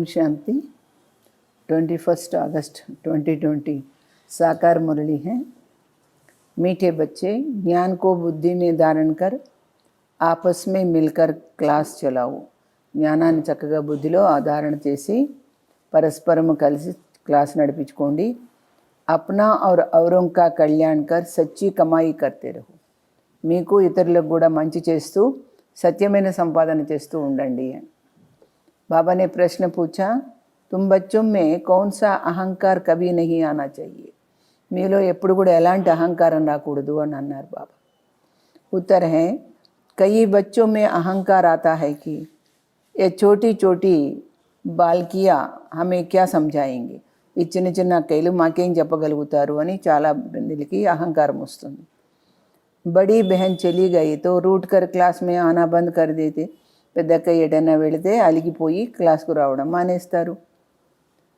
शांति। 21 अगस्त 2020 साकार मुरली है। मीठे बच्चे, ज्ञान को बुद्धि में धारण कर आपस में मिलकर क्लास चलाओ। జ్ఞానాన్ని చక్కగా బుద్ధిలో ఆధారణ చేసి పరస్పరం కలిసి క్లాస్ నడిపించుకోండి। अपना और औरों का कल्याण कर सच्ची कमाई करते रहो। మీకు ఇతరులకు కూడా మంచి చేస్తూ సత్యమైన సంపాదన చేస్తూ ఉండండి అని। बाबा ने प्रश्न पूछा, तुम बच्चों में कौन सा अहंकार कभी नहीं आना चाहिए? మీలో ఎప్పుడు కూడా ఎలాంటి అహంకారం రాకూడదు అని అన్నారు బాబా। उत्तर है, कई बच्चों में अहंकार आता है कि ये छोटी छोटी बालकियाँ हमें क्या समझाएंगे, ఈ చిన్న చిన్న అక్కయ్యలు మాకేం చెప్పగలుగుతారు అని చాలా మందికి అహంకారం వస్తుంది। बड़ी बहन चली गई तो रूट कर क्लास में आना बंद कर देते। పెద్దక్కయ్య ఎటన్నా వెళితే అలిగిపోయి క్లాస్కు రావడం మానేస్తారు।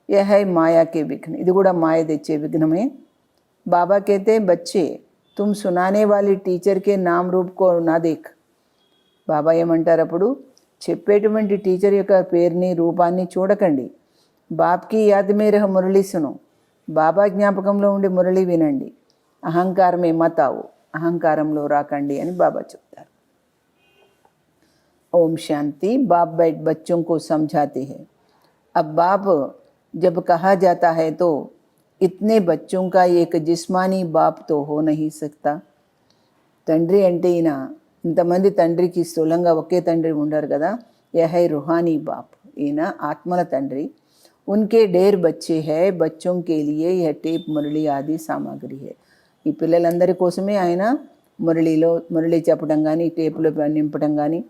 यह है माया के विघ्न, ఇది కూడా మాయ తెచ్చే విఘ్నమే। बाबा कहते बच्चे, तुम सुनाने वाली टीचर के नाम रूप को ना देख। బాబా ఏమంటారు అప్పుడు, చెప్పేటువంటి టీచర్ యొక్క పేరుని రూపాన్ని చూడకండి। బాప్కి యాద్ మే రహ మురళి సునో, బాబా జ్ఞాపకంలో ఉండి మురళి వినండి। అహంకారమే మతావు, అహంకారంలో రాకండి అని బాబా చెప్తారు। ओम शांति। बाप बैठ बच्चों को समझाते हैं। अब बाप जब कहा जाता है तो इतने बच्चों का एक जिस्मानी बाप तो हो नहीं सकता। తండ్రి అంటే ఈయన ఇంతమంది తండ్రికి స్థూలంగా ఒకే తండ్రి ఉండరు కదా। यह है रूहानी बाप, ఈయన ఆత్మల తండ్రి। उनके ढेर बच्चे हैं, बच्चों के लिए यह टेप మురళి ఆది సామాగ్రి है। ఈ పిల్లలందరి కోసమే ఆయన మురళి చెప్పడం కానీ టేపులో నింపడం కానీ।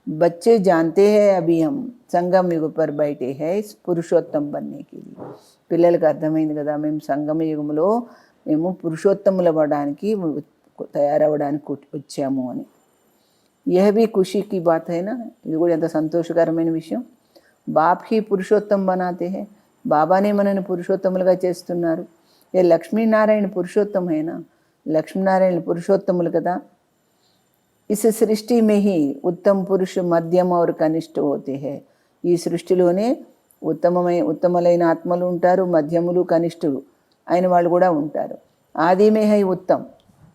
बच्चे जानते हैं अभी हम संगम युग पर बैठे हैं पुरुषोत्तम बनने के लिए। పిల్లలకు అర్థమైంది కదా, మేము సంగమ యుగంలో మేము పురుషోత్తములు అవ్వడానికి తయారవ్వడానికి వచ్చాము అని। यह भी खुशी की बात है ना, ఇది కూడా ఎంత సంతోషకరమైన విషయం। బాప్ హీ పురుషోత్తం బనాతే హై, బాబానే మనని పురుషోత్తములుగా చేస్తున్నారు। ఏ లక్ష్మీనారాయణ పురుషోత్తం హైనా, లక్ష్మీనారాయణ పురుషోత్తములు కదా। इस सृष्टि में ही उत्तम पुरुष मध्यम और कनिष्ठ होते हैं। ఈ సృష్టిలోనే ఉత్తమమైన ఆత్మలు ఉంటారు, మధ్యములు కనిష్ఠులు అయిన వాళ్ళు కూడా ఉంటారు। ఆదిమే హై ఉత్తమ్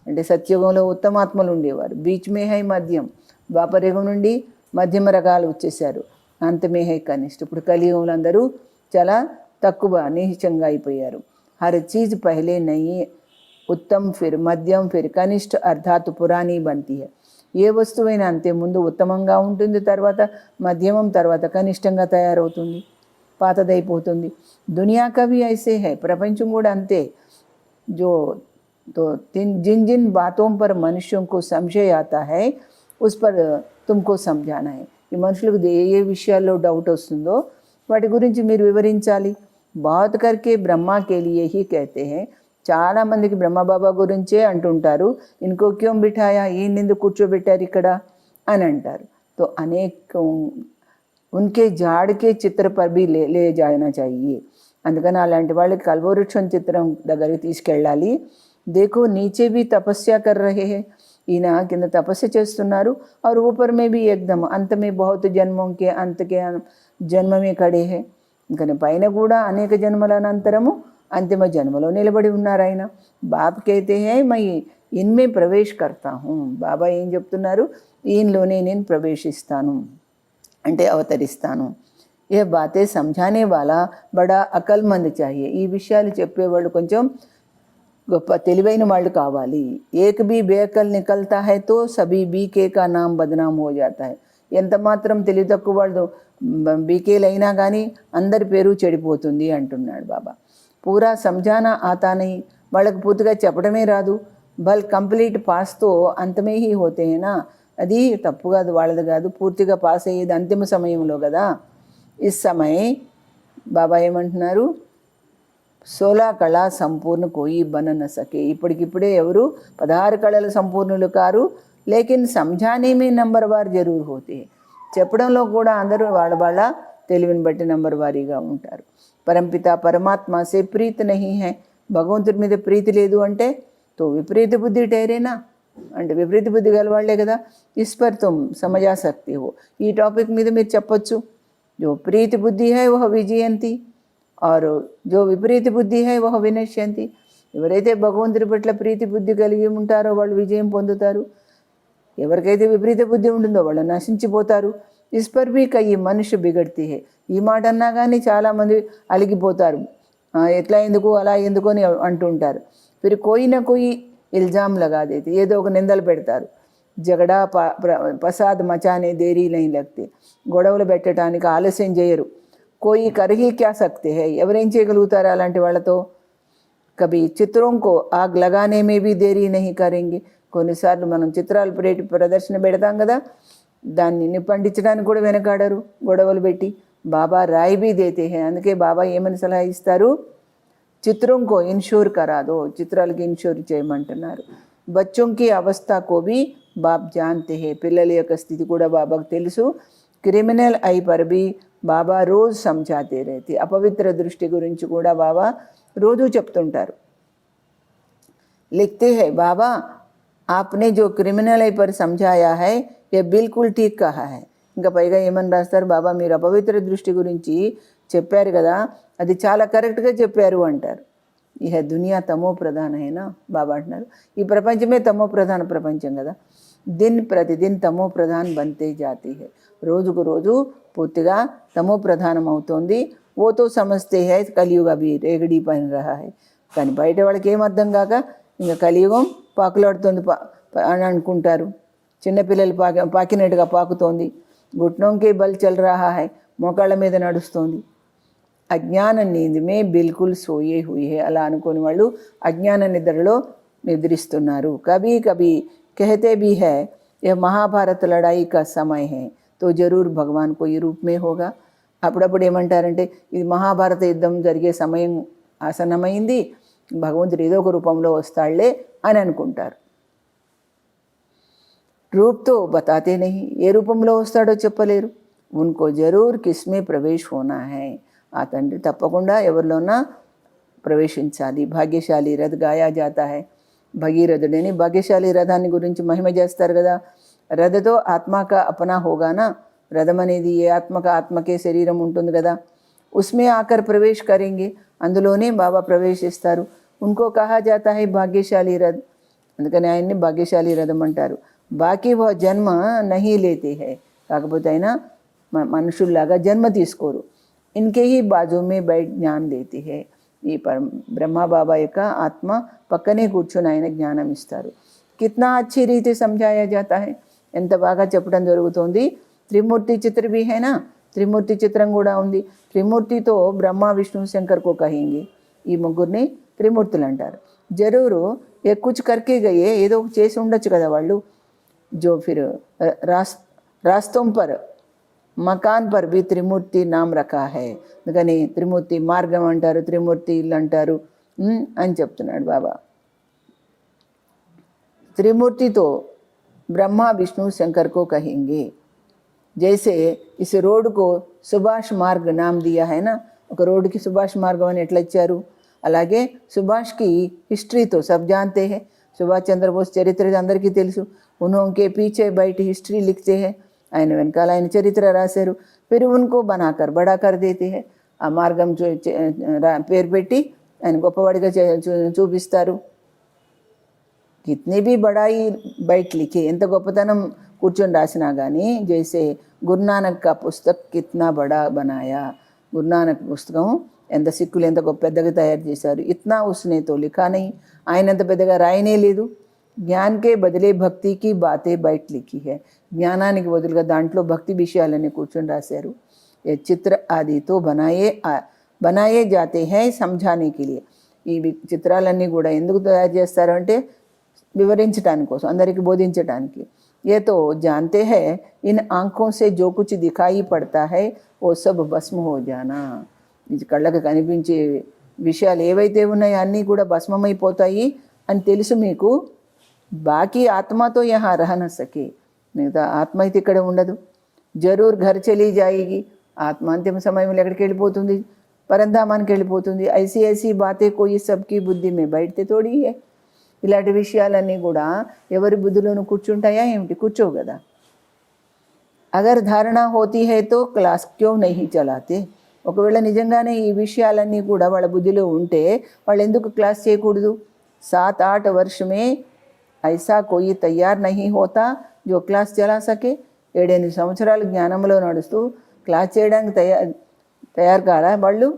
అంటే సత్యుగంలో ఉత్తమాత్మలు ఉండేవారు। బీచ్ మే హై మధ్యం, ద్వాపరయుగం నుండి మధ్యమ రకాలు వచ్చేసారు। అంతమే హై కనిష్ఠ, ఇప్పుడు కలియుగంలో అందరూ చాలా తక్కువ నీచంగా అయిపోయారు। హర్ చీజ్ పహలే నహీ ఉత్తమ్ ఫిర్ మధ్యం ఫిర్ కనిష్ఠ అర్థాత్ పురాణీ బంతి హై। ఏ వస్తువైనా అంతే, ముందు ఉత్తమంగా ఉంటుంది, తర్వాత మధ్యమం, తర్వాత కనిష్టంగా తయారవుతుంది, పాతదైపోతుంది। దునియా కవి ఐసే హై, ప్రపంచం కూడా అంతే। जो तो जिन जिन बातों पर मनुष्यों को संशय आता है उस पर तुमको समझाना है। ఈ మనుషులకు ఏ విషయాల్లో డౌట్ వస్తుందో వాటి గురించి మీరు వివరించాలి। बहुत करके ब्रह्मा के लिए ही कहते हैं, చాలామందికి బ్రహ్మబాబా గురించే అంటుంటారు। ఇన్కో క్యోం బిఠాయా, ఈ నిందు కూర్చోబెట్టారు ఇక్కడ అని అంటారు। తో అనేక ఉన్కే జాడ్ కే చిత్ర పర్ భీ లే జానా చాహియే। అందుకని అలాంటి వాళ్ళకి కల్వవృక్షం చిత్రం దగ్గరికి తీసుకెళ్ళాలి। देखो नीचे भी तपस्या कर रहे हैं, ఈయన కింద తపస్సు చేస్తున్నారు। और ऊपर में भी एकदम अंत में बहुत जन्मों के अंत के जन्म में खड़े हैं। అందుకని పైన కూడా అనేక జన్మల అనంతరము అంతిమ జన్మలో నిలబడి ఉన్నారు ఆయన। బాప్ कहते हैं मैं इनमें प्रवेश करता हूँ, బాబా ఏం చెప్తున్నారు, ఈయనలోనే నేను ప్రవేశిస్తాను అంటే అవతరిస్తాను। ఏ బాతే సమझाने वाला बड़ा अकलमंद चाहिए, ఈ విషయాలు చెప్పేవాళ్ళు కొంచెం గొప్ప తెలివైన వాళ్ళు కావాలి। ఏక్ బీ బేకల్ నికల్తా హై తో సభీ బీకే కా నామ్ బదనామ్ హో జాతా హై। ఎంత మాత్రం తెలివి తక్కువ వాళ్ళు బీకేలు అయినా కానీ అందరి పేరు చెడిపోతుంది అంటున్నాడు బాబా। పూరా సమझाना आता नहीं, వాళ్ళకి పూర్తిగా చెప్పడమే రాదు। బల్ కంప్లీట్ పాస్తో అంతమే హీ హోతే హైనా, అది తప్పు కాదు, వాళ్ళది కాదు, పూర్తిగా పాస్ అయ్యేది అంతిమ సమయంలో కదా। ఇస్ సమయ బాబా ఏమంటున్నారు, 16 కళా సంపూర్ణ కోయి బన న సకే। ఇప్పటికిప్పుడే ఎవరు 16 కళల సంపూర్ణులు కారు, లేకిన్ సమझाने में నంబర్ వార్ జరూర్ హోతే, చెప్పడంలో కూడా అందరూ వాళ్ళ తెలివిని బట్టి నంబర్ వారీగా ఉంటారు। పరంపిత పరమాత్మ సే ప్రీత్ నహీ హై, భగవంతుడి మీద ప్రీతి లేదు అంటే తో విపరీత బుద్ధి టైరేనా అంటే విపరీత బుద్ధి గలవాళ్లే కదా। ఇస్ పర్ తుమ్ సమజా సక్తి హో, ఈ టాపిక్ మీద మీరు చెప్పొచ్చు। जो प्रीति बुद्धि है वह విజయంతి और जो విపరీత బుద్ధి है वह వినశ్యంతి. ఎవరైతే భగవంతుడి పట్ల ప్రీతి బుద్ధి కలిగి ఉంటారో వాళ్ళు విజయం పొందుతారు, ఎవరికైతే విపరీత బుద్ధి ఉంటుందో వాళ్ళు నశించిపోతారు. ఇస్ పర్ భీ కయి మనుష్య బిగడ్తీ హే. ఈ మాట అన్నా కానీ చాలామంది అలిగిపోతారు, ఎట్లా ఎందుకు అలా ఎందుకు అని అంటుంటారు. ఫిర్ కోయి నా కోయి ఇల్జామ్ లగా దేతే, ఏదో ఒక నిందలు పెడతారు. జగడా పసాద్ మచానే దేరీ నహీ లగ్తే, గొడవలు పెట్టడానికి ఆలస్యం చేయరు. కోయి కరహీ క్యా సక్తే హై, ఎవరేం చేయగలుగుతారు అలాంటి వాళ్ళతో. కభీ చిత్రం కో ఆగ్ లగానే మే భీ దేరీ నహీ కరెంగే. కొన్నిసార్లు మనం చిత్రాలు ప్రదర్శన పెడతాం కదా, దాన్ని నిప్పండించడానికి కూడా వెనకాడరు గొడవలు పెట్టి. బాబా రాయి భీ దేతే హే, అందుకే బాబా ఏమని సలహా ఇస్తారు, చిత్రం కో ఇన్షూర్ కరాదో, చిత్రాలకి ఇన్షూర్ చేయమంటున్నారు. బచ్చోంకి అవస్థ కో భీ బాప్ జాన్తే హే, పిల్లల యొక్క స్థితి కూడా బాబాకు తెలుసు. క్రిమినల్ ఐ పర్ భీ బాబా రోజు సంజాతే రేతి, అపవిత్ర దృష్టి గురించి కూడా బాబా రోజు చెప్తుంటారు. లిఖతే హై బాబా आपने जो క్రిమినల్ ఐ पर समझाया है ये बिल्कुल ठीक कहा है. ఇంకా పైగా ఏమని రాస్తారు, బాబా మీరు అపవిత్ర దృష్టి గురించి చెప్పారు కదా, అది చాలా కరెక్ట్గా చెప్పారు అంటారు. ఇహ దునియా తమో ప్రధాన అయినా బాబా అంటున్నారు, ఈ ప్రపంచమే తమో ప్రధాన ప్రపంచం కదా. దిన్ ప్రతిదిన్ తమో ప్రధాన్ బంతే జాతి హై, రోజుకు రోజు పూర్తిగా తమో ప్రధానం అవుతోంది. ఓతో సమస్తే హై కలియుగ అభి రేగడి పైన రహా హై. కానీ బయట వాళ్ళకి ఏం అర్థం కాక ఇంకా కలియుగం పాకులాడుతోంది అని అనుకుంటారు. చిన్నపిల్లలు పాకినట్టుగా పాకుతోంది. గుట్నోంకే బల్ చల్ రహా హై, మోకాళ్ళ మీద నడుస్తోంది. అజ్ఞాన నీంద్ మే బిల్కుల్ సోయే హుయి హై, అలా అనుకోని వాళ్ళు అజ్ఞాన నిద్రలో నిద్రిస్తున్నారు. కభీ కభీ कहते भी है यह महाभारत लड़ाई का समय है तो जरूर भगवान को ये रूप में होगा. అప్పుడప్పుడు ఏమంటారంటే ఇది మహాభారత యుద్ధం జరిగే సమయం ఆసన్నమైంది, భగవంతుడు ఏదో ఒక రూపంలో వస్తాడులే అని అనుకుంటారు. రూప్తో బతాతే నహీ, ఏ రూపంలో వస్తాడో చెప్పలేరు. ఉన్కో జరూర్ కిస్మే ప్రవేశ్ హోనా హై, ఆ తండ్రి తప్పకుండా ఎవరిలోనా ప్రవేశించాలి. భాగ్యశాలి రథ్ గాయా జాతా హై, భగీరథుడిని భాగ్యశాలి రథాన్ని గురించి మహిమ చేస్తారు కదా. రథతో ఆత్మక అపనా హోగానా, రథం అనేది ఏ ఆత్మకే శరీరం ఉంటుంది కదా, ఉస్మే ఆకర్ ప్రవేశ్ కరేంగే, అందులోనే బాబా ప్రవేశిస్తారు. ఉన్కో కహా జాతా హై భాగ్యశాలి రథ్, అందుకని ఆయన్ని భాగ్యశాలి రథం అంటారు. బాకీ వహ జన్మ నహీ లేతే హై, కాకపోతే ఆయన మనుషుల్లాగా జన్మ తీసుకోరు. ఇన్కే హీ బాజు మే బైట్ జ్ఞాన్ దేతి హై, ఈ బ్రహ్మ బాబా యొక్క ఆత్మ పక్కనే కూర్చొని ఆయన జ్ఞానం ఇస్తారు. కిత్నా అచ్చి రీతి సంజాయా జాతా హై, ఎంత బాగా చెప్పడం జరుగుతోంది. త్రిమూర్తి చిత్ర భీ హైనా, త్రిమూర్తి చిత్రం కూడా ఉంది. త్రిమూర్తితో బ్రహ్మ విష్ణు శంకర్కో కహేంగే, ఈ ముగ్గురిని త్రిమూర్తులు అంటారు. జరూరు ఏ కుచ్ కర్కే గయే, ఏదో చేసి ఉండొచ్చు కదా వాళ్ళు. జో ఫిర్ రాస్తోం పర్ మకాన్ పర్ భీ త్రిమూర్తి నామ్ రఖా హై, అందుకని త్రిమూర్తి మార్గం అంటారు, త్రిమూర్తి ఇల్లు అంటారు అని చెప్తున్నాడు బాబా. त्रिमूर्ति तो ब्रह्मा विष्णु शंकर को कहेंगे. जैसे इस रोड को सुभाष मार्ग नाम दिया है ना, ఒక రోడ్డుకి సుభాష్ మార్గం అని ఎట్లా ఇచ్చారు, అలాగే సుభాష్కి హిస్టరీ తో సబ్ జాన్తే హై, సుభాష్ చంద్రబోస్ చరిత్ర అందరికీ తెలుసు. ఉన్హోంకే పీछे బయట హిస్టరీ లిఖతే హై, ఆయన వెనకాల ఆయన చరిత్ర రాశారు. ఫిర్ ఉన్కో బనాకర్ బడా కర్ దేతే హై, ఆ మార్గం పేరు పెట్టి ఆయన గొప్పవాడిగా చూపిస్తారు. కిత్నీ భీ బడాయి బయట లిఖే, ఎంత గొప్పతనం కూర్చొని రాసినా కానీ. జైసే గురునానక్ కా పుస్తక్ కిత్నా బడా బనాయా, గురునానక్ పుస్తకం ఎంత సిక్కులు ఎంత గొప్ప పెద్దగా తయారు చేశారు. ఇత్నా ఉస్నే తో లిఖా నహీ, ఆయన అంత పెద్దగా రాయనే లేదు. జ్ఞాన్కే బదిలే భక్తికి బాతే బయట లిఖీ హై, జ్ఞానానికి బదులుగా దాంట్లో భక్తి విషయాలని కూర్చొని రాశారు. ఏ చిత్ర ఆదితో బనాయే జాతే హై సమझाने के लिए, ఈ చిత్రాలన్నీ కూడా ఎందుకు తయారు చేస్తారు అంటే వివరించడానికి కోసం, అందరికీ బోధించడానికి. ये तो जानते हैं इन आँखों से जो कुछ दिखाई पड़ता है वो सब भस्म हो जाना, కళ్ళకు కనిపించే విషయాలు ఏవైతే ఉన్నాయో అన్నీ కూడా భస్మమైపోతాయి అని తెలుసు మీకు. బాకీ ఆత్మతో యహా రహ న సకే, మిగతా ఆత్మ అయితే ఇక్కడ ఉండదు. జరూర్ ఘర్ చలీ జాయేగి, ఆత్మ అంతిమ సమయంలో ఎక్కడికి వెళ్ళిపోతుంది, పరంధామానికి వెళ్ళిపోతుంది. ఐసీ ఐసీ బాతే కోయి సబ్కి బుద్ధి మే బయటతే తోడి హై, ఇలాంటి విషయాలన్నీ కూడా ఎవరి బుద్ధిలోనూ కూర్చుంటాయా ఏమిటి, కూర్చోవు కదా. అగర్ ధారణ హోతీ హై తో క్లాస్ క్యూ నహీ చలాతే. ఒకవేళ నిజంగానే ఈ విషయాలన్నీ కూడా వాళ్ళ బుద్ధిలో ఉంటే వాళ్ళు ఎందుకు క్లాస్ చేయకూడదు? 7-8 वर्ष में ऐसा कोई तैयार नहीं होता जो क्लास चला सके. 7-8 సంవత్సరాలు జ్ఞానంలో నడుస్తూ క్లాస్ చేయడానికి తయారు కారా వాళ్ళు?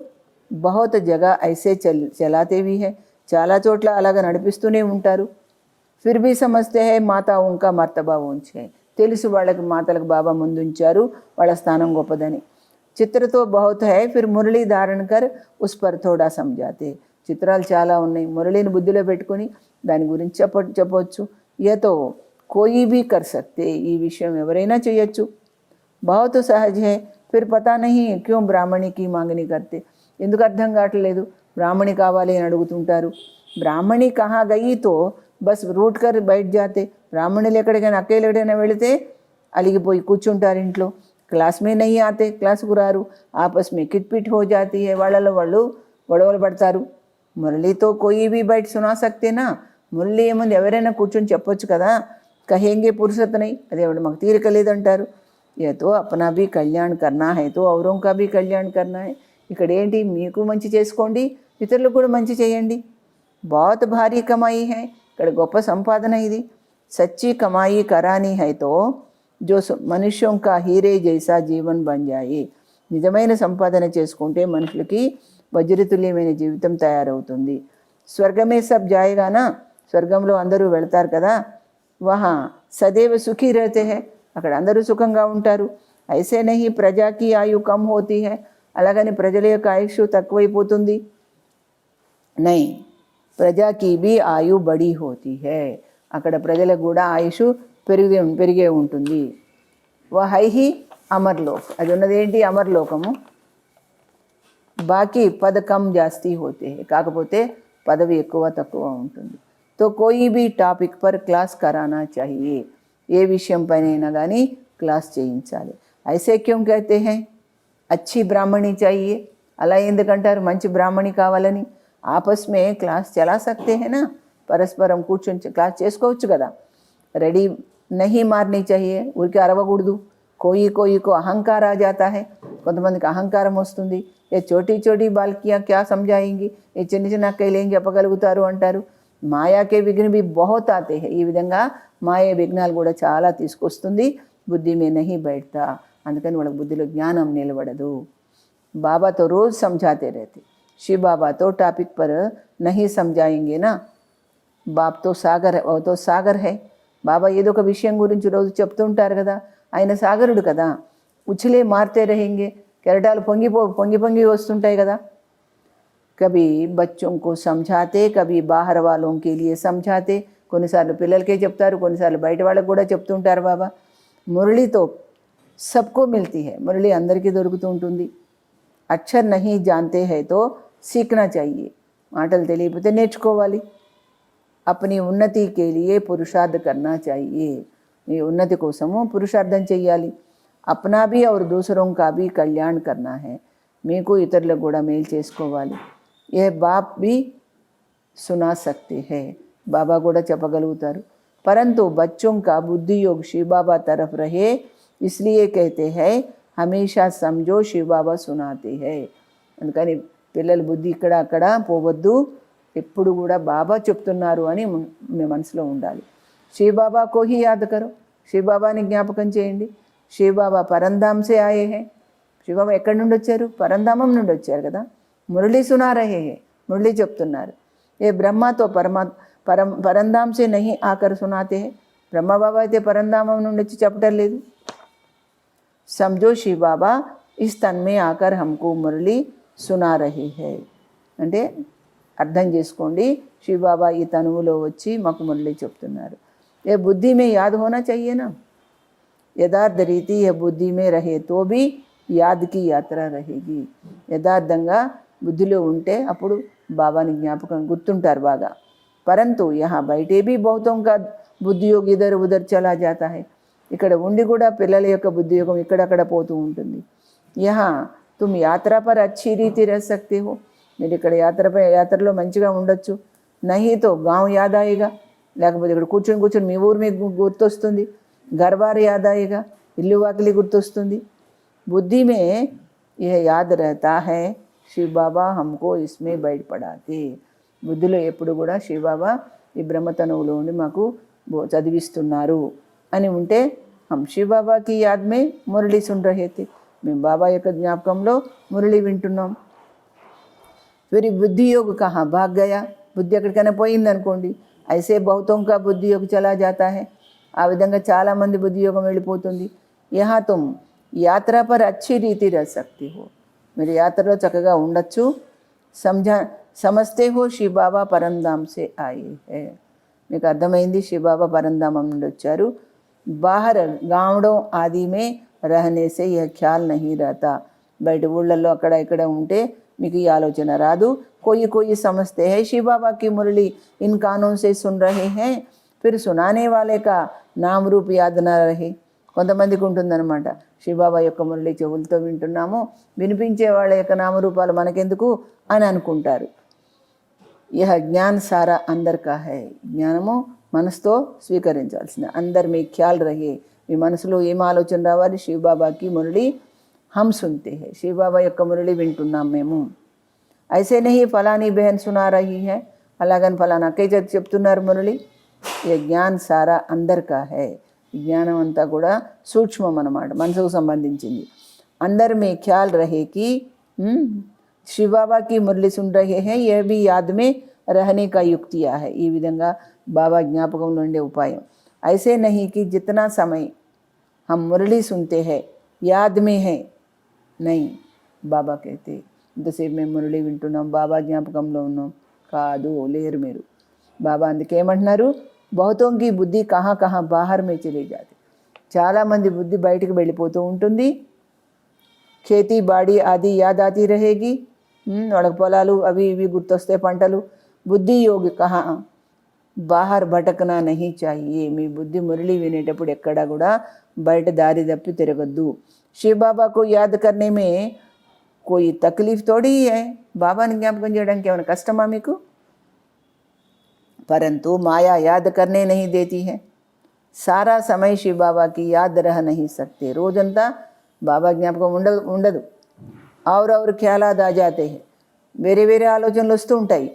బహుత్ జగह ऐसे चलाते भी है. చాలా చోట్ల అలాగా నడిపిస్తూనే ఉంటారు. ఫిర్ భీ సమజ్తే హై మాతా ఉన్కా మర్తబా ఊంచ్ హై. తెలుసు వాళ్ళకి మాతలకు బాబా ముందుంచారు, వాళ్ళ స్థానం గొప్పదని. చిత్రతో బహుత్ హై ఫిర్ మురళీ ధారణ కర్ ఉస్ పర్ థోడా సమజాతే. చిత్రాలు చాలా ఉన్నాయి, మురళిని బుద్ధిలో పెట్టుకొని దాని గురించి చెప్పవచ్చు. ఏతో కోయి భీ కర్ సక్తే. ఈ విషయం ఎవరైనా చేయొచ్చు. బహుత్ సహజ్ హై. ఫిర్ పతా నహీ క్యూ బ్రాహ్మణికి మాంగని కర్తే. ఎందుకు అర్థం కావట్లేదు? బ్రాహ్మణి కావాలి అని అడుగుతుంటారు. బ్రాహ్మణి కహా గయి తో బస్ రూట్ కర్ బయట జాతే. బ్రాహ్మణులు ఎక్కడికైనా అకేలేడైనా వెళితే అలిగిపోయి కూర్చుంటారు ఇంట్లో. క్లాస్ మే నహీ ఆతే, క్లాసుకు రారు. ఆపస్ మే కిట్పిట్ హో జాతీ హై. వాళ్ళలో వాళ్ళు గొడవలు పడతారు. మురళీతో కోయి భీ బయట సునా సక్తేనా. మురళి ఏముంది, ఎవరైనా కూర్చొని చెప్పొచ్చు కదా. కహేంగే పురుషత్ నహీ, అదేవిడ మాకు తీరిక లేదంటారు. ఏ తో అప్నా భీ కళ్యాణ్ కర్నా హై తో ఔరోం కా భీ కళ్యాణ్ కర్నా హై. ఇక్కడ ఏంటి, మీకు మంచి చేసుకోండి, ఇతరులకు కూడా మంచి చేయండి. बहुत భారీ కమాయి హై. ఇక్కడ గొప్ప సంపాదన ఇది. సచ్చి కమాయి కరానీ హై తో జో మనుష్యం కా హీరే జైసా జీవన్ బన్ జాయి. నిజమైన సంపాదన చేసుకుంటే మనుషులకి వజ్రతుల్యమైన జీవితం తయారవుతుంది. స్వర్గమే సబ్ జాయేగానా, స్వర్గంలో అందరూ వెళతారు కదా. వహా సదైవ సుఖీ రహతే హై, అక్కడ అందరూ సుఖంగా ఉంటారు. ఐసే నహీ ప్రజాకి ఆయు కమ్ హోతీ హై, అలాగని ప్రజల యొక్క ఆయుష్ తక్కువైపోతుంది. నై ప్రజాకి భీ ఆయు బడి హోతీ హై, అక్కడ ప్రజలకు కూడా ఆయుష్ పెరిగే ఉంటుంది. వహైహి అమర్లోక్, అది ఉన్నదేంటి అమర్లోకము. బాకీ పద కమ్ జాస్తి హోతే హై, కాకపోతే పదవి ఎక్కువ తక్కువ ఉంటుంది. తో కోయి భీ టాపిక్ పర్ క్లాస్ కరానా చాహియే. ఏ విషయం పైన కానీ క్లాస్ చేయించాలి. ఐసే క్యోం కహతే హై అచ్చి బ్రాహ్మణి చాహియే, అలా ఎందుకంటారు మంచి బ్రాహ్మణి కావాలని. ఆపస్ మే క్లాస్ చలా సక్తే హై నా, పరస్పరం కూర్చొని క్లాస్ చేసుకోవచ్చు కదా. రెడీ నహీ మార్నీ చాహియే, ఊరికి అరవకూడదు. కోయికో అహంకార ఆ జాతా హై, కొంతమందికి అహంకారం వస్తుంది. ఏ చోటీ బాల్కియా క్యా సమజాయింగి, ఈ చిన్న అక్కయ్యలు ఏం చెప్పగలుగుతారు అంటారు. మాయాకే విఘ్న భీ బహుత్ ఆతే హై. ఈ విధంగా మాయ విఘ్నాలు కూడా చాలా తీసుకొస్తుంది. బుద్ధి మే నహీ బైఠతా, అందుకని వాళ్ళకి బుద్ధిలో జ్ఞానం నిలబడదు. బాబాతో రోజు సమझाते रहते. शिव बाबा तो टॉपिक पर नहीं समझाएंगे ना. బాబ్ తో సాగర్, తో సాగర్ హై. బాబా ఏదో ఒక విషయం గురించి రోజు చెప్తుంటారు కదా, ఆయన సాగరుడు కదా. ఉచ్చులే మారుతే రహేంగే, కెరటాలు పొంగి వస్తుంటాయి కదా. కభీ బచ్చోं को समझाते, కభీ బాహర్ వాలోं के लिए समझाते. కొన్నిసార్లు పిల్లలకే చెప్తారు, కొన్నిసార్లు బయట వాళ్ళకు కూడా చెప్తుంటారు బాబా. మురళితో సబ్కో మిల్తీ హై, మురళి అందరికీ దొరుకుతూ ఉంటుంది. అక్షర్ నహీ జాన్తే హై తో సీఖనా చాహియే, మాటలు తెలియకపోతే నేర్చుకోవాలి. అప్ని ఉన్నతి కే లియే పురుషార్థ్ కర్నా చాహియే, మీ ఉన్నతి కోసము పురుషార్థం చెయ్యాలి. అప్నా భీ ఔర్ దూసరోం కా భీ కళ్యాణ్ కర్నా హై, మీకు ఇతరులకు కూడా మేలు చేసుకోవాలి. ఏ బాప్ భీ సునా సక్తే హై, బాబా కూడా చెప్పగలుగుతారు. పరంతు బచ్చోం కా బుద్ధి యోగ్ శివ్ బాబా తరఫ్ రహే, ఇస్లియే కహతే హై హమేషా సమझो శివ్ బాబా సునాతే హై. అందుకని పిల్లల బుద్ధి ఇక్కడ అక్కడ పోవద్దు, ఎప్పుడు కూడా బాబా చెప్తున్నారు అని మీ మనసులో ఉండాలి. శివ్ బాబా కో హీ యాద్ కరో, శివ్ బాబాని జ్ఞాపకం చేయండి. శివ్ బాబా పరంధామ్ సే ఆయే హై. శివ్ బాబా ఎక్కడి నుండి వచ్చారు? పరంధామం నుండి వచ్చారు కదా. మురళి సునా రహే హై, మురళి చెప్తున్నారు. ఏ బ్రహ్మతో పరంధామ్ సే నహీ ఆకర్ సునాతే హై, బ్రహ్మ బాబా అయితే పరంధామం నుండి వచ్చి చెప్పటం లేదు. समझो शिव बाबा इस तन में आकर हमको మురళి సునా రహే హై అంటే అర్థం చేసుకోండి, శివ బాబా ఈ తనువులో వచ్చి మాకు మురళి చెప్తున్నారు. ఏ బుద్ధి మే యాద్ హోనా चाहिए ना, యథార్థ రీతి ఏ బుద్ధి మే రహే తో భీ యాద్ కి యాత్ర రహేగి. యథార్థంగా బుద్ధిలో ఉంటే అప్పుడు బాబాని జ్ఞాపకం గుర్తుంటారు బాగా. పరంతు యహా బయటే భీ బహుతోం కా బుద్ధి యోగ్ ఇధర్ ఉధర్ చలా జాతా హై, ఇక్కడ ఉండి కూడా పిల్లల యొక్క బుద్ధియోగం ఇక్కడక్కడ పోతూ ఉంటుంది. యహా తుమ్ యాత్రా పర్ అచ్చి రీతి రహ సక్తే హో, మీరు ఇక్కడ యాత్రలో మంచిగా ఉండొచ్చు. నహీతో గాంవ్ యాదాయిగా, లేకపోతే ఇక్కడ కూర్చొని మీ ఊరు మీకు గుర్తొస్తుంది. గర్వారు యాదాయిగా, ఇల్లు వాకిలి గుర్తొస్తుంది. बुद्धि में यह याद रहता है शिव बाबा हमको इसमें బయట పడాతే. బుద్ధిలో ఎప్పుడు కూడా శివ బాబా ఈ బ్రహ్మతనువులో ఉండి మాకు చదివిస్తున్నారు అని ఉంటే हम शिव बाबा की याद में మురళి सुन रहे थे. మేము బాబా యొక్క జ్ఞాపకంలో మురళి వింటున్నాం. फिर बुद्धि योग कहाँ भाग गया, బుద్ధి ఎక్కడికైనా పోయిందనుకోండి. ऐसे बहुतों का बुद्धि योग चला जाता है. ఆ విధంగా చాలామంది బుద్ధి యోగం వెళ్ళిపోతుంది. यहाँ तुम యాత్ర पर अच्छी रीति रह सकती हो. మీరు యాత్రలో చక్కగా ఉండొచ్చు. సమస్తే హో శివ బాబా పరంధామ్ సే ఆయే హై. మీకు అర్థమైంది శివ బాబా పరంధామం నుండి వచ్చారు. బాహర్ గావడం ఆది మే రహనే సే యహ్ ఖ్యాల్ నహీ రహతా. బయట ఊళ్ళల్లో అక్కడ ఇక్కడ ఉంటే మీకు ఈ ఆలోచన రాదు. कोई कोई समझते हैं शिव बाबा की मुरली इन कानों से सुन रहे हैं, फिर सुनाने वाले का नाम रूप याद न रहे. కొంతమందికి ఉంటుందన్నమాట, శివబాబా యొక్క మురళి చెవులతో వింటున్నాము, వినిపించే వాళ్ళ యొక్క నామరూపాలు మనకెందుకు అని అనుకుంటారు. యహ జ్ఞాన్ సారా అందర్ కా హై. జ్ఞానము మనసుతో స్వీకరించాల్సిన. అందరు మీ ఖ్యాల్ రహే. మీ మనసులో ఏం ఆలోచన రావాలి? శివబాబాకి మురళి హమ్ సున్తే హై. శివబాబా యొక్క మురళి వింటున్నాం మేము. ఐసే నహీ ఫలానీ బెహన్ సునా రహీ హై, అలాగని ఫలానా అక్కయ్య చెప్తున్నారు మురళి. ఏ జ్ఞాన్ సారా అందర్ కా హై. జ్ఞానం అంతా కూడా సూక్ష్మం అన్నమాట, మనసుకు సంబంధించింది. అందరు మీ ఖ్యాల్ రహేకి శివ బాబాకి మురళి సున్ రహే హై, యహ్ భీ యాద్ మే రహనే కా యుక్తియా హై. ఈ విధంగా బాబా జ్ఞాపకంలో ఉండే ఉపాయం. ఐసే నహీ కి జితనా సమయ హమ్ మురళి సున్తే హై యాద్ మే హై నహీ. బాబా कहते ఇంతసేపు మేము మురళి వింటున్నాం, బాబా జ్ఞాపకంలో ఉన్నాం కాదు, లేరు మీరు. బాబా అందుకే ఏమంటున్నారు, बहुतों की బుద్ధి కహా కహా బాహర్ మే చలి జాతి. చాలామంది బుద్ధి బయటకు వెళ్ళిపోతూ ఉంటుంది. ఖేతీ బాడీ ఆది యాద్ ఆతి రహేగి. వాళ్ళకి పొలాలు అవి ఇవి గుర్తొస్తే పంటలు. బుద్ధి యోగి కహా బాహర్ భటకనా నహీ చాహియే. మీ బుద్ధి మురళి వినేటప్పుడు ఎక్కడా కూడా బయట దారి తప్పి తిరగద్దు. శివ బాబాకు యాద్ కర్నే మే కోయి తక్లీఫ్ తోడీ హై. బాబాని జ్ఞాపకం చేయడానికి ఏమైనా కష్టమా మీకు? परंतु माया याद करने नहीं देती है. सारा समय शिव बाबा की याद रह नहीं सकते. రోజంతా బాబా జ్ఞాపకం ఉండదు. और ख्यालात आ जाते हैं. వేరే వేరే ఆలోచనలు వస్తూ ఉంటాయి.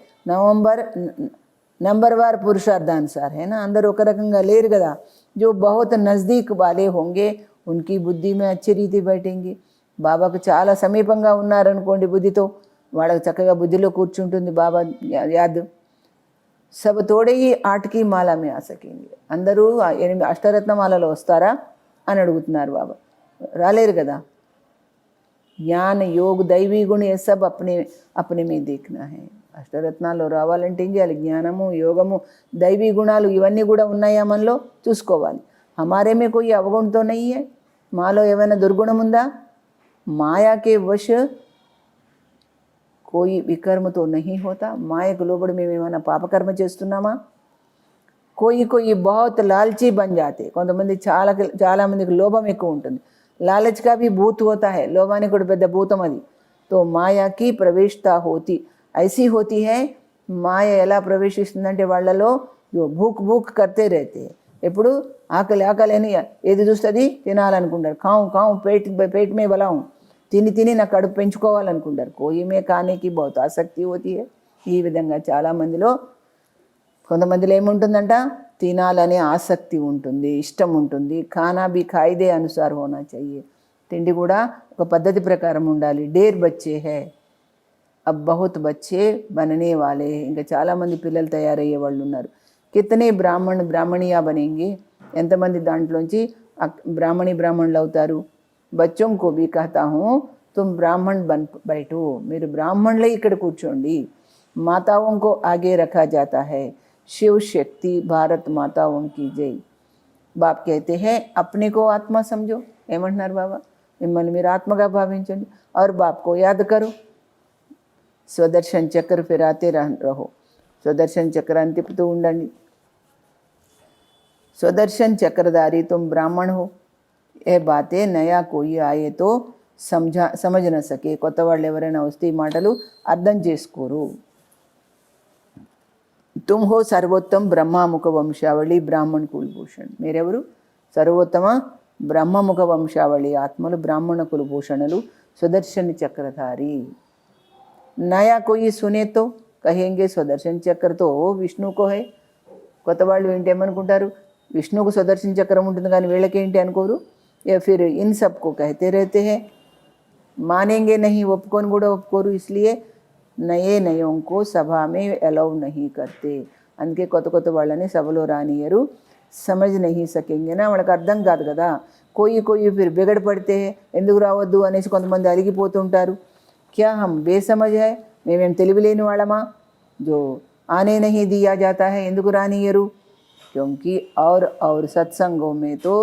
नंबर वार पुरुषार्थानुसार है ना. అందరూ ఒక రకంగా లేరు కదా. जो बहुत नज़दीक वाले होंगे उनकी बुद्धि में अच्छी रीति बैठेंगे. బాబాకు చాలా సమీపంగా ఉన్నారనుకోండి బుద్ధితో, వాళ్ళకి చక్కగా బుద్ధిలో కూర్చుంటుంది బాబా యాద్. సబ్ తోడే ఈ ఆటకి మాలా మే ఆ సకేంగే. అందరూ 8 అష్టరత్నమాలలో వస్తారా అని అడుగుతున్నారు బాబా. రాలేరు కదా. జ్ఞాన యోగ దైవీ గుణ ఏ సబ్ అప్నే మే దేఖ్నా హై. అష్టరత్నాల్లో రావాలంటే ఏం చేయాలి? జ్ఞానము, యోగము, దైవీ గుణాలు ఇవన్నీ కూడా ఉన్నాయా మనలో చూసుకోవాలి. హమారే మే కోయి అవగుణతో నహీ హై. మాలో ఏమైనా దుర్గుణం ఉందా? మాయాకే వశ कोई विकर्म तो नहीं होता. మాయకు లోబడి మేము ఏమైనా పాపకర్మ చేస్తున్నామా? कोई बहुत लालची बन जाते. కొంతమంది చాలామందికి లోభం ఎక్కువ ఉంటుంది. लालच का भी भूत होता है. లోభానికి కూడా పెద్ద భూతం అది. तो माया की प्रवेशता होती ऐसी होती है. మాయ ఎలా ప్రవేశిస్తుందంటే వాళ్ళలో భూక్ కర్తే రేతే. ఎప్పుడు ఆకలి అని ఏది చూస్తుంది తినాలనుకుంటారు. కావు పేట్ మే బలాం. తిని నా కడుపు పెంచుకోవాలనుకుంటారు. కోయిమే కానేకి బహుత్ ఆసక్తి హోతీ హై. ఈ విధంగా చాలామందిలో కొంతమందిలో ఏముంటుందంట, తినాలనే ఆసక్తి ఉంటుంది, ఇష్టం ఉంటుంది. ఖానా బి ఖాయిదే అనుసార్ హోనా चाहिए. తిండి కూడా ఒక పద్ధతి ప్రకారం ఉండాలి. డేర్ బచ్చే హై, అబ్ బహుత్ బచ్చే బననే వాలే. ఇంకా చాలామంది పిల్లలు తయారయ్యే వాళ్ళు ఉన్నారు. కితనే బ్రాహ్మణియా బనేంగే. ఎంతమంది దాంట్లోంచి బ్రాహ్మణులు అవుతారు. बच्चों को भी कहता हूँ तुम ब्राह्मण बन बैठो. మీరు బ్రాహ్మణులే ఇక్కడ కూర్చోండి. माताओं को आगे रखा जाता है. शिव शक्ति भारत माताओं की जय. बाप कहते हैं अपने को आत्मा समझो. ఏమంటున్నారు బాబా? మిమ్మల్ని మీరు ఆత్మగా భావించండి. और बाप को याद करो. స్వదర్శన్ చక్ర ఫిరాతే రహో. స్వదర్శన్ చక్రాన్ని తిప్పుతూ ఉండండి. స్వదర్శన్ చక్రధారి तुम ब्राह्मण हो. ఏ బాతే నయా కోయి ఆయేతో సమझ न सके. కొత్త వాళ్ళు ఎవరైనా వస్తే ఈ మాటలు అర్థం చేసుకోరు. తుమ్ హో సర్వోత్తమ బ్రహ్మాముఖ వంశావళి బ్రాహ్మణ్ కులభూషణ్. మీరెవరు? సర్వోత్తమ బ్రహ్మముఖ వంశావళి ఆత్మలు బ్రాహ్మణ కులభూషణులు సుదర్శన చక్రధారి. నయా కోయి సునే తో కహేంగే సుదర్శన చక్ర తో విష్ణు కో హై. కొత్త వాళ్ళు ఏంటి ఏమనుకుంటారు, విష్ణుకు సుదర్శన చక్రం ఉంటుంది కానీ వీళ్ళకేంటి అనుకోరు. या फिर इन सबको कहते रहते हैं, मानेंगे नहीं, ఒప్పుకొని కూడా ఒప్పుకోరు. इसलिए నయే నయోంకో సభా మే అలౌ నహీ కర్తే. అందుకే కొత్త కొత్త వాళ్ళని సభలో రానియరు. సమజ్ నహీ సకేంగే నా, వాళ్ళకి అర్థం కాదు కదా. కోయి ఫిర్ బిగడ పడితే ఎందుకు రావద్దు అనేసి కొంతమంది అలిగిపోతుంటారు. క్యా హమ్ బేసమజ్ హై, మేమేం తెలివి లేని వాళ్ళమా, జో ఆనే నహీ దియా జాతా హై, ఎందుకు రానియరు. क्योंकि और सत्संगों में तो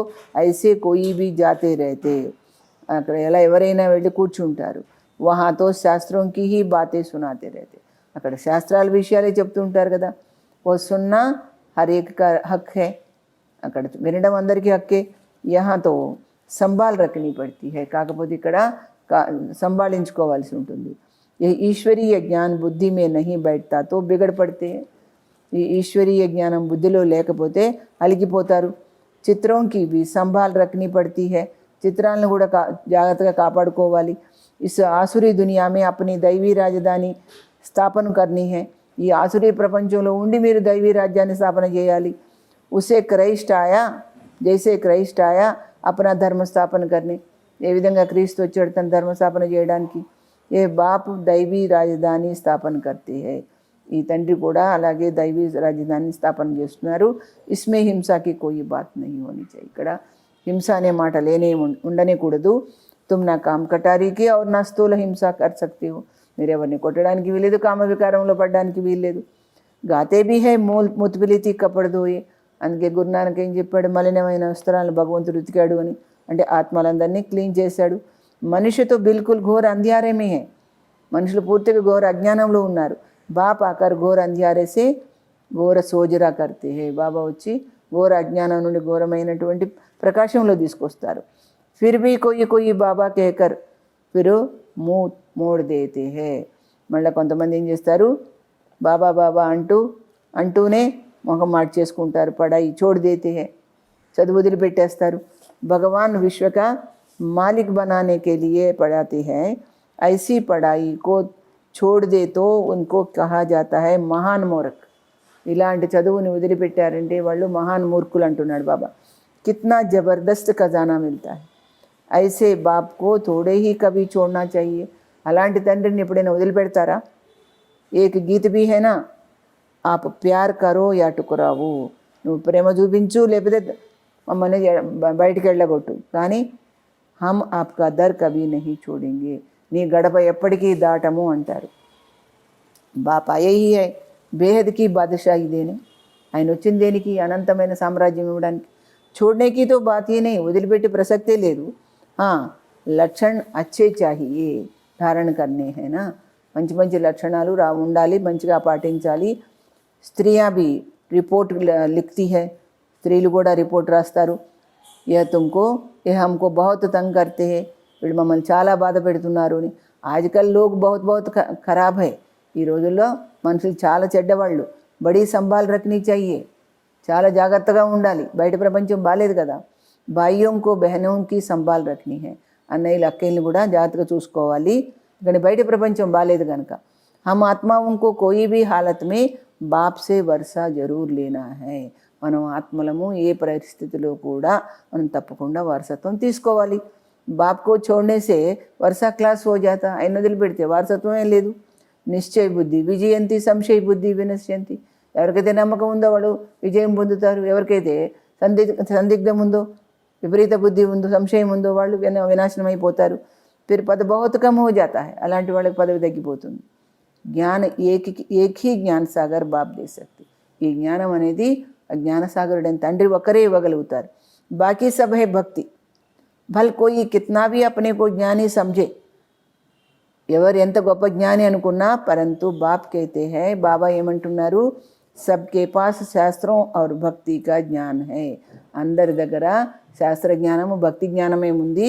ऐसे कोई भी जाते रहते. అక్కడ ఎలా ఎవరైనా వెళ్ళి కూర్చుంటారు. వహా తో శాస్త్రం కి హీ బాతే సునాతే रहते. అక్కడ శాస్త్రాల విషయాలే చెప్తూ ఉంటారు కదా. ఓ సున్నా హర్ ఏక్ కా హక్ హై, అక్కడ వినడం అందరికీ హక్కే. యహా తో సంభాల్ రఖనీ పడతీ హై, కాకపోతే ఇక్కడ సంభాళించుకోవాల్సి ఉంటుంది. ये ईश्वरीय ज्ञान बुद्धि में नहीं बैठता तो बिगड़ पड़ते हैं. ఈ ఈశ్వరీయ జ్ఞానం బుద్ధిలో లేకపోతే అలిగిపోతారు. చిత్రంకి भी संभाल रखनी पड़ती है, చిత్రాలను కూడా జాగ్రత్తగా కాపాడుకోవాలి. इस आसुरी दुनिया में अपनी दैवी రాజధాని స్థాపన करनी है. ఈ ఆసురీ ప్రపంచంలో ఉండి మీరు దైవీ రాజ్యాన్ని స్థాపన చేయాలి. उसे क्राइस्ट आया, जैसे क्राइस्ट आया अपना धर्म स्थापन करने. ఏ విధంగా క్రీస్తు వచ్చాడు తన ధర్మ స్థాపన చేయడానికి. ఏ బాప్ దైవీ రాజధాని స్థాపన करते हैं. ఈ తండ్రి కూడా అలాగే దైవీ రాజధానిని స్థాపన చేస్తున్నారు. ఇస్మే హింసాకి కోయి బాత్ నహీ హోనీ చాహియే. ఇక్కడ హింస అనే మాట లేనే ఉండనే కూడదు. తుమ్ నా కామ్ కటారీకి ఔర్ నా స్థూల హింస కర్ సక్తే హో. మీరు ఎవరిని కొట్టడానికి వీల్లేదు, కామ వికారంలో పడడానికి వీల్లేదు. గాతే బీ హై ముత్బిలితి కపడదోయే. అందుకే గురునానక్ ఏం చెప్పాడు, మలినమైన వస్త్రాలను భగవంతుడు ఉతికాడు అని. అంటే ఆత్మలందరినీ క్లీన్ చేశాడు. మనిషితో బిల్కుల్ ఘోర అంధ్యారేమే హై, మనుషులు పూర్తిగా ఘోర అజ్ఞానంలో ఉన్నారు. బాప్ ఆకర్ ఘోర అంధ్యారే సే ఘోర సోజరా కర్తే హే. బాబా వచ్చి ఘోర అజ్ఞానం నుండి ఘోరమైనటువంటి ప్రకాశంలో తీసుకొస్తారు. ఫిర్ భీ కోయి బాబా కేకర్ ఫిర్ మోడ్ దేతే హే. మళ్ళీ కొంతమంది ఏం చేస్తారు, బాబా బాబా అంటూనే మొహం మాట చేసుకుంటారు. పడాయి చోడ్ దేతే హే, చదువు వదిలిపెట్టేస్తారు. భగవాన్ విశ్వ కా మాలిక్ బనానే కే లియే పడాతే హై. ఐసీ పడాయి కో छोड़ दे तो उनको कहा जाता है महान मूर्ख. ఇలాంటి చదువుని వదిలిపెట్టారంటే వాళ్ళు మహాన్ మూర్ఖులు అంటున్నాడు బాబా. कितना ज़बरदस्त खजाना मिलता है, ऐसे बाप को थोड़े ही कभी छोड़ना चाहिए. అలాంటి తండ్రిని ఎప్పుడైనా వదిలిపెడతారా. एक गीत भी है ना, आप प्यार करो या टुकराవు. నువ్వు ప్రేమ చూపించు లేకపోతే మమ్మల్ని బయటికి వెళ్ళగొట్టు, కానీ హమ్ ఆప్కా దర్ కభీ నహీ छोड़ेंगे, నీ గడప ఎప్పటికీ దాటము అంటారు. బాప్ ఆయే హీ హై బేహద్కి బాదషాహీ దేనే. ఆయన వచ్చింది దేనికి, అనంతమైన సామ్రాజ్యం ఇవ్వడానికి. చూడనేకి తో బాత్ హీ నహీ, వదిలిపెట్టి ప్రసక్తే లేదు. లక్షణ్ అచ్చే చాహియే ధారణ కర్నే హైనా, మంచి మంచి లక్షణాలు ఉండాలి, మంచిగా పాటించాలి. స్త్రియా భీ రిపోర్ట్ లిఖతీ హై, స్త్రీలు కూడా రిపోర్ట్ రాస్తారు. యహ్ హమ్కో బహుత్ తంగ్ కర్తే హై, వీళ్ళు మమ్మల్ని చాలా బాధ పెడుతున్నారు అని. ఆజ్కల్ లోగ్ బహుత్ ఖరాబ్ హై. ఈ రోజుల్లో మనుషులు చాలా చెడ్డవాళ్ళు. బడీ సంభాల్ రఖనీ చాహియే, చాలా జాగ్రత్తగా ఉండాలి. బయట ప్రపంచం బాలేదు కదా. భాయ్యోంకో బెహనోంకి సంభాల్ రఖనీ హై, అన్నయ్యలు అక్కయ్యలు కూడా జాగ్రత్తగా చూసుకోవాలి, కానీ బయట ప్రపంచం బాలేదు కనుక. హమ్ ఆత్మాओं కోయి భీ హాలత్ మే బాప్ సే వర్షా జరూర్ లేనా హై. మనం ఆత్మలము ఏ పరిస్థితిలో కూడా మనం తప్పకుండా వారసత్వం తీసుకోవాలి. బాప్కో छोड़ने వర్షా క్లాస్ హో జాతా. ఆయన వదిలిపెడితే వారసత్వమే లేదు. నిశ్చయ బుద్ధి విజయంతి, సంశయ బుద్ధి వినశ్యంతి. ఎవరికైతే నమ్మకం ఉందో వాడు విజయం పొందుతారు, ఎవరికైతే సందిగ్ధం ఉందో, విపరీత బుద్ధి ఉందో, సంశయం ఉందో వాళ్ళు వినాశనం అయిపోతారు. ఫిర్ పద బహుత్ కమ్ హో జాతా హై, అలాంటి వాళ్ళకి పదవి తగ్గిపోతుంది. జ్ఞాన ఏక్ హీ జ్ఞాన సాగర్ బాప్ దే సక్తి. ఈ జ్ఞానం అనేది జ్ఞానసాగరుడైన తండ్రి ఒక్కరే ఇవ్వగలుగుతారు. బాకీ సబ్ హై భక్తి. భల్ కోయి కిత్నా భీ అప్నే కో జ్ఞాని సమझे, ఎవరు ఎంత గొప్ప జ్ఞాని అనుకున్నా, పరంతు బాప్ कहते हैं, బాబా ఏమంటున్నారు, సబ్కే పాస్ శాస్త్రం और భక్తి కా జ్ఞాన్ హై. అందరి దగ్గర శాస్త్ర జ్ఞానము భక్తి జ్ఞానమే ఉంది.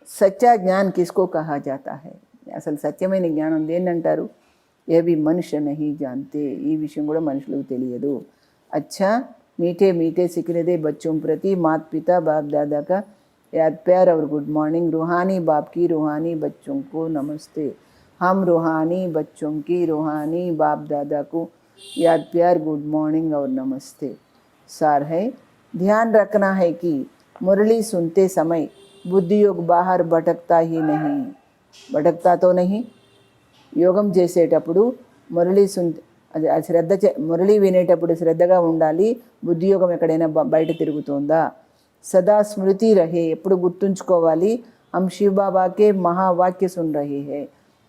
సచ్చా జ్ఞాన్ కిస్కో కహా జాతా హై, అసలు సత్యమైన జ్ఞానం దేన్ని అంటారు. ఏవి మనుష్య నహీ జాంతే, ఈ విషయం కూడా మనుషులకు తెలియదు. అచ్చా मीठे मीठे सिखने दे बच्चों प्रति माता पिता बाप दादा का याद प्यार और गुड मॉर्निंग। रूहानी बाप की रूहानी बच्चों को नमस्ते। हम रूहानी बच्चों की रूहानी बाप दादा को याद प्यार गुड मॉर्निंग और नमस्ते। सार है, ध्यान रखना है कि मुरली सुनते समय बुद्धि योग बाहर भटकता ही नहीं। भटकता तो नहीं। యోగం చేసేటప్పుడు మురళి మురళి వినేటప్పుడు శ్రద్ధగా ఉండాలి। బుద్ధి యోగం ఎక్కడైనా బయట తిరుగుతుందా? సదా స్మృతి రహే, ఎప్పుడు గుర్తుంచుకోవాలి। హమ్ శివ బాబాకే మహావాక్య సున్ రహే హే,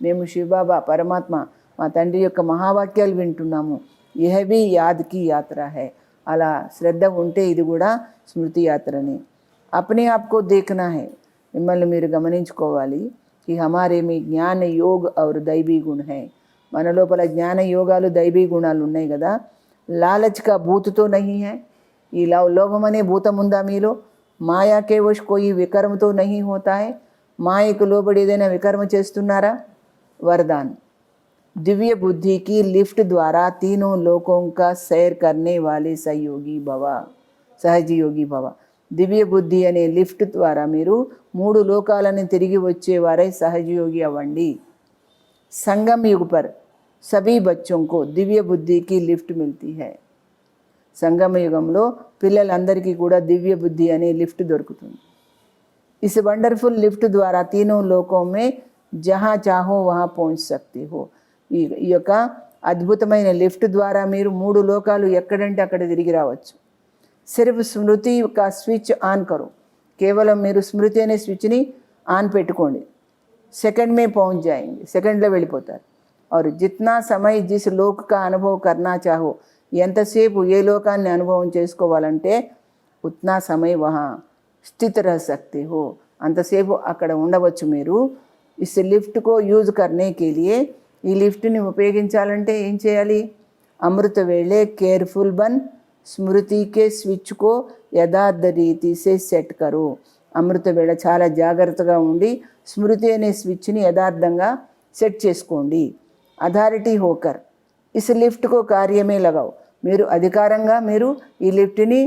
మేము శివబాబా పరమాత్మ మా తండ్రి యొక్క మహావాక్యాలు వింటున్నాము। యహ భీ యాద్ కి యాత్ర హై, అలా శ్రద్ధ ఉంటే ఇది కూడా స్మృతి యాత్రనే। అప్నే ఆప్కో దేఖనా హై, మిమ్మల్ని మీరు గమనించుకోవాలి। कि हमारे में ज्ञान योग और दैवी गुण है, మన లోపల జ్ఞాన యోగాలు దైవీ గుణాలు ఉన్నాయి కదా। లాలచ్ కా భూత్ తో నహీ హై, ఈ లోభం అనే భూతం ఉందా మీలో? మాయా కే వశ్ కోయి వికర్మ తో నహీ హోతా హై, మాయకు లోబడి ఏదైనా వికర్మ చేస్తున్నారా? वरदान, दिव्य बुद्धि की लिफ्ट द्वारा तीनों लोकों का सैर करने वाले सहयोगी भव, सहजयोगी भव। దివ్య బుద్ధి అనే లిఫ్ట్ ద్వారా మీరు 3 లోకాలని తిరిగి వచ్చేవారై సహజయోగి అవ్వండి। సంగम युग पर सभी बच्चों को दिव्य बुद्धि की लिफ्ट मिलती है। సంగమ యుగంలో పిల్లలందరికీ కూడా దివ్య బుద్ధి అనే లిఫ్ట్ దొరుకుతుంది। इस वंडरफुल लिफ्ट द्वारा तीनों लोकों में जहाँ चाहो वहाँ पहुँच सकते हो। ఈ యొక్క అద్భుతమైన లిఫ్ట్ ద్వారా మీరు 3 లోకాలు ఎక్కడంటే అక్కడ తిరిగి రావచ్చు। सिर्फ स्मृति का स्विच ऑन करो, కేవలం మీరు స్మృతి అనే స్విచ్ని ఆన్ పెట్టుకోండి, సెకండ్ में पहुंच जाएंगे, సెకండ్లో వెళ్ళిపోతారు। और जितना समय जिस लोक का अनुभव करना चाहो, ఎంతసేపు ఏ లోకాన్ని అనుభవం చేసుకోవాలంటే ఉత్నా समय वहाँ स्थित रह सकते हो, అంతసేపు అక్కడ ఉండవచ్చు మీరు। इस लिफ्ट को यूज करने के लिए, ఈ లిఫ్ట్ని ఉపయోగించాలంటే ఏం చేయాలి? అమృత వేళే కేర్ఫుల్ బన్, స్మృతి కే స్విచ్ కో యథార్థ రీతి సే సెట్ కరో। అమృత వేళ చాలా జాగ్రత్తగా ఉండి స్మృతి అనే స్విచ్ని యథార్థంగా సెట్ చేసుకోండి। అథారిటీ హోకర్ ఇస్ లిఫ్ట్ కో కార్యమే లగావు, మీరు అధికారంగా మీరు ఈ లిఫ్ట్ని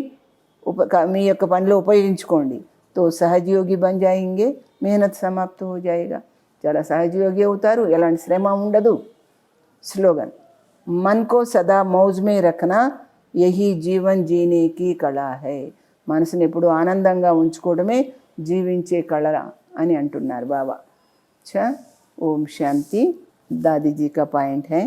మీ యొక్క పనిలో ఉపయోగించుకోండి। తో సహజయోగి బన్ జాయింగే, మెహనత్ సమాప్త హో జాయేగా, చాలా సహజయోగి అవుతారు, ఎలాంటి శ్రమ ఉండదు। స్లోగన్, మన్ కో సదా మౌజ్ మే రఖనా, యహీ జీవన్ జీనే కీ కళ హై। మనసుని ఎప్పుడు ఆనందంగా ఉంచుకోవడమే జీవించే కళ అని అంటున్నారు బాబా। अच्छा, ओम शांति। दादी जी का पॉइंट है,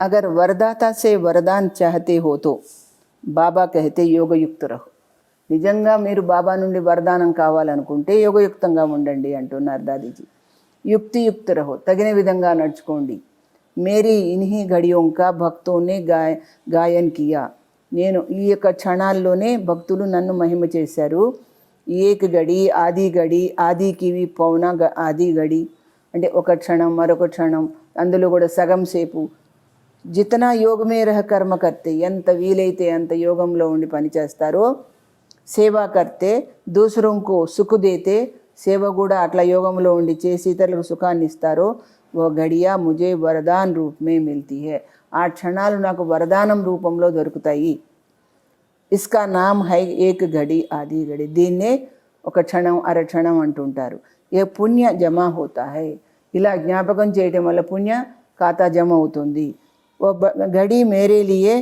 अगर वरदाता से वरदान चाहते हो तो బాబా कहते యోగయుక్త రహో। నిజంగా మీరు బాబా నుండి వరదానం కావాలనుకుంటే యోగయుక్తంగా ఉండండి అంటున్నారు దాదీజీ। యుక్తియుక్త రహో, తగిన విధంగా నడుచుకోండి। మేరీ ఇన్హీ ఘడియోं का భక్తోं ने గాయన్ కియా, నేను ఈ యొక్క క్షణాల్లోనే భక్తులు నన్ను మహిమ చేశారు। ఏక గడి ఆది గడి, ఆది కివి పౌన ఆది గడి అంటే ఒక క్షణం మరొక క్షణం, అందులో కూడా సగం సేపు। జితనా యోగ మే రహ కర్మ కర్తే, ఎంత వీలైతే అంత యోగంలో ఉండి పని చేస్తారో। సేవా కర్తే దూసరోं को సుఖ దేతే, సేవ కూడా అట్లా యోగంలో ఉండి చేసి ఇతరులకు సుఖాన్ని ఇస్తారో। वो घड़िया मुझे वरदान रूप में मिलती है, ఆ క్షణాలు నాకు వరదానం రూపంలో దొరుకుతాయి। इसका नाम है एक घड़ी आधी घड़ी, దీన్నే ఒక క్షణం అర క్షణం అంటుంటారు। ఏ పుణ్య జమా హోతా హై, ఇలా జ్ఞాపకం చేయటం వల్ల పుణ్య ఖాతా జమ అవుతుంది। ఓ घड़ी मेरे लिए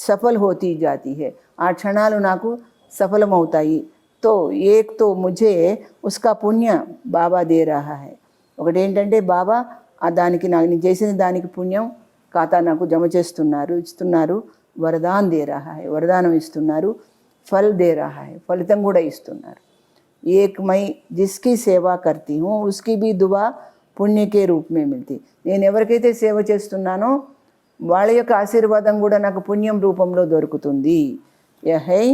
सफल होती जाती है, ఆ క్షణాలు నాకు సఫలమవుతాయి। तो एक तो मुझे उसका पुण्य बाबा दे रहा है, ఒకటి ఏంటంటే బాబా దానికి నేను చేసిన దానికి పుణ్యం ఖాతా నాకు జమ చేస్తున్నారు, ఇస్తున్నారు। వరదాన్ దే రహా హై, వరదానం ఇస్తున్నారు। ఫల్ దే రహా హై, ఫలితం కూడా ఇస్తున్నారు। ఏక్ మై జిస్కి సేవా కర్తీ హూ ఉస్కి భీ దువా పుణ్య కే రూప్ మే మిల్తీ, నేను ఎవరికైతే సేవ చేస్తున్నానో వాళ్ళ యొక్క ఆశీర్వాదం కూడా నాకు పుణ్యం రూపంలో దొరుకుతుంది। యహై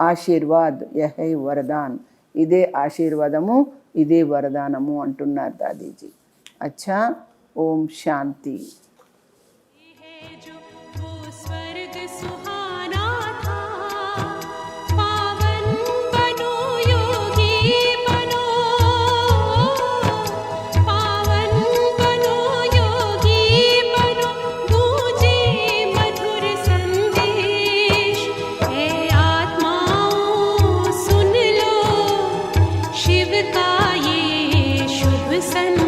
ఆశీర్వాద్, యహై వరదాన్, ఇదే ఆశీర్వాదము, ఇదే వరదానము అంటున్నారు దాదీజీ। అచ్చా, ఓం శాంతి। प्रसन्न